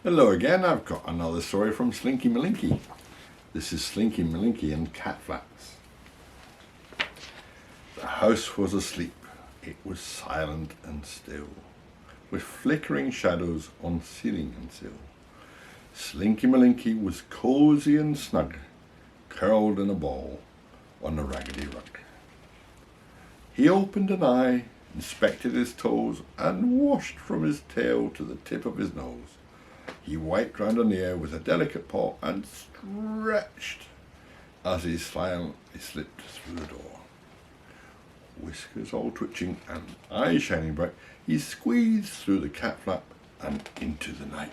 Hello again, I've got another story from Slinky Malinki. This is Slinky Malinki and Catflaps. The house was asleep. It was silent and still, with flickering shadows on ceiling and sill. Slinky Malinki was cosy and snug, curled in a ball on the raggedy rug. He opened an eye, inspected his toes, and washed from his tail to the tip of his nose. He wiped round an ear with a delicate paw and stretched as he silently slipped through the door. Whiskers all twitching and eyes shining bright, he squeezed through the cat flap and into the night.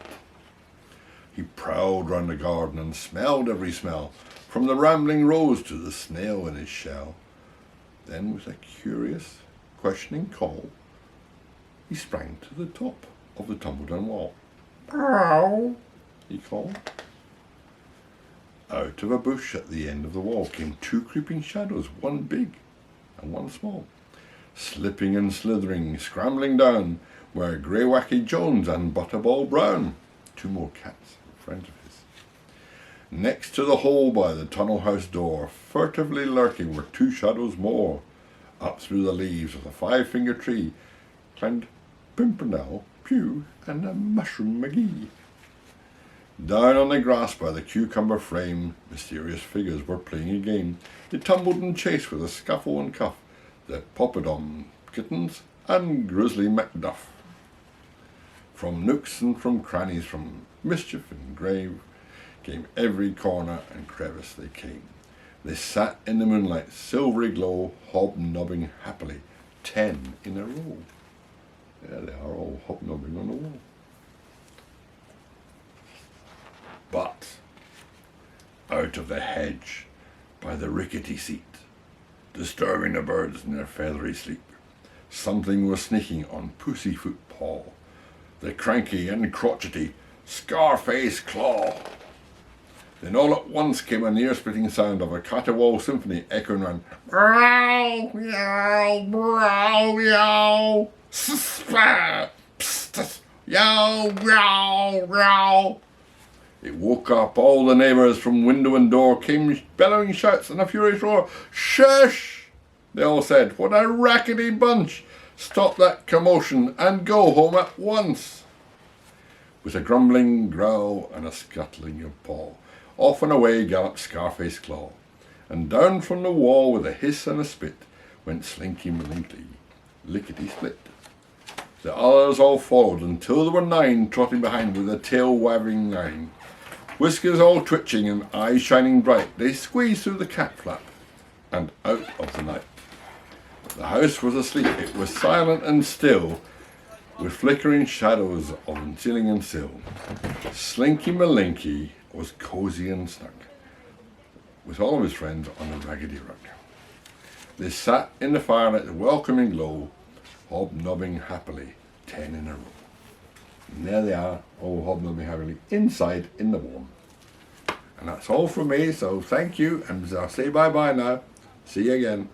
He prowled round the garden and smelled every smell, from the rambling rose to the snail in his shell. Then, with a curious, questioning call, he sprang to the top of the tumble-down wall. "Ow!" he called. Out of a bush at the end of the wall came two creeping shadows, one big and one small. Slipping and slithering, scrambling down, were Grey Wacky Jones and Butterball Brown, two more cats, friends of his. Next to the hole by the tunnel house door, furtively lurking, were two shadows more. Up through the leaves of the five-finger tree climbed Pimpernel, Pew, and a Mushroom McGee. Down on the grass by the cucumber frame, mysterious figures were playing a game. They tumbled and chased with a scuffle and cuff, the Poppadom kittens and Grizzly Macduff. From nooks and from crannies, from mischief and grave, came every corner and crevice they came. They sat in the moonlight, silvery glow, hobnobbing happily, 10 in a row. There they are, all hobnobbing on the wall. But out of the hedge, by the rickety seat, disturbing the birds in their feathery sleep, something was sneaking on Pussyfoot paw, the cranky and crotchety Scarface Claw. Then all at once came an ear-splitting sound of a caterwaul symphony echoing round. Growl, yow, growl, yow, spah, psst, yow, growl, growl. It woke up all the neighbours. From window and door came bellowing shouts and a furious roar. Shush! They all said, what a rackety bunch! Stop that commotion and go home at once. With a grumbling growl and a scuttling of paw, off and away galloped Scarface Claw, and down from the wall with a hiss and a spit went Slinky Malinki, lickety-split. The others all followed until there were 9 trotting behind with a tail wagging 9. Whiskers all twitching and eyes shining bright, they squeezed through the cat flap and out of the night. The house was asleep, it was silent and still, with flickering shadows on ceiling and sill. Slinky Malinki was cosy and snug, with all of his friends on a raggedy rug. They sat in the firelight's welcoming glow, hobnobbing happily, 10 in a row. And there they are, all hobnobbing happily, inside in the warm. And that's all from me, so thank you, and I'll say bye-bye now. See you again.